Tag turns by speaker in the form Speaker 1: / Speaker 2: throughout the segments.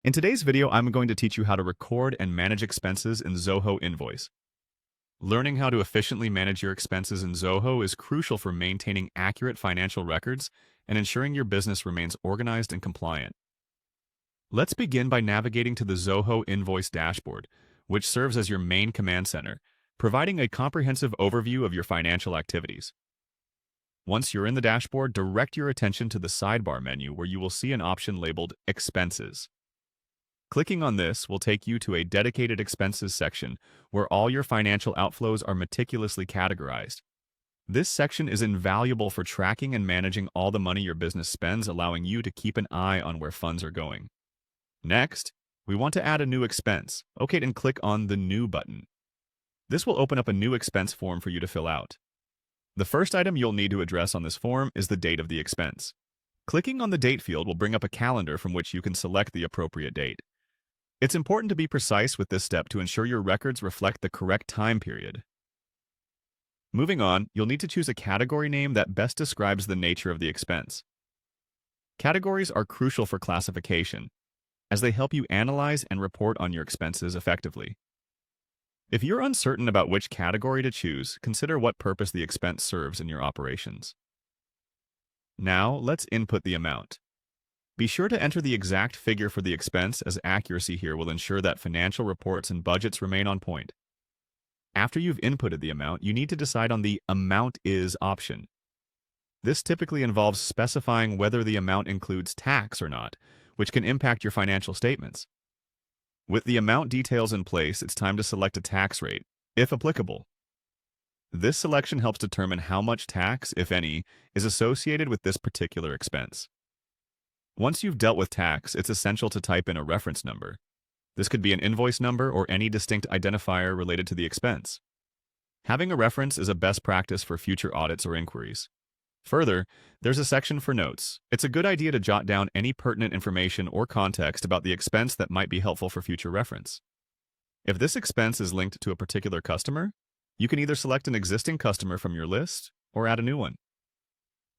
Speaker 1: In today's video, I'm going to teach you how to record and manage expenses in Zoho Invoice. Learning how to efficiently manage your expenses in Zoho is crucial for maintaining accurate financial records and ensuring your business remains organized and compliant. Let's begin by navigating to the Zoho Invoice dashboard, which serves as your main command center, providing a comprehensive overview of your financial activities. Once you're in the dashboard, direct your attention to the sidebar menu where you will see an option labeled Expenses. Clicking on this will take you to a dedicated expenses section where all your financial outflows are meticulously categorized. This section is invaluable for tracking and managing all the money your business spends, allowing you to keep an eye on where funds are going. Next, we want to add a new expense. OK, and click on the New button. This will open up a new expense form for you to fill out. The first item you'll need to address on this form is the date of the expense. Clicking on the date field will bring up a calendar from which you can select the appropriate date. It's important to be precise with this step to ensure your records reflect the correct time period. Moving on, you'll need to choose a category name that best describes the nature of the expense. Categories are crucial for classification, as they help you analyze and report on your expenses effectively. If you're uncertain about which category to choose, consider what purpose the expense serves in your operations. Now, let's input the amount. Be sure to enter the exact figure for the expense, as accuracy here will ensure that financial reports and budgets remain on point. After you've inputted the amount, you need to decide on the Amount Is option. This typically involves specifying whether the amount includes tax or not, which can impact your financial statements. With the amount details in place, it's time to select a tax rate, if applicable. This selection helps determine how much tax, if any, is associated with this particular expense. Once you've dealt with tax, it's essential to type in a reference number. This could be an invoice number or any distinct identifier related to the expense. Having a reference is a best practice for future audits or inquiries. Further, there's a section for notes. It's a good idea to jot down any pertinent information or context about the expense that might be helpful for future reference. If this expense is linked to a particular customer, you can either select an existing customer from your list or add a new one.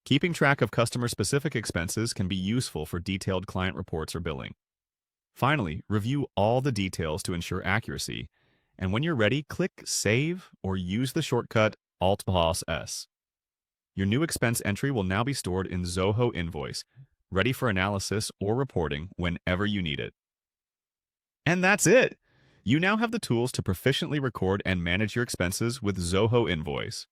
Speaker 1: Keeping track of customer-specific expenses can be useful for detailed client reports or billing. Finally, review all the details to ensure accuracy, and when you're ready, click Save or use the shortcut Alt+S. Your new expense entry will now be stored in Zoho Invoice, ready for analysis or reporting whenever you need it. And that's it! You now have the tools to proficiently record and manage your expenses with Zoho Invoice.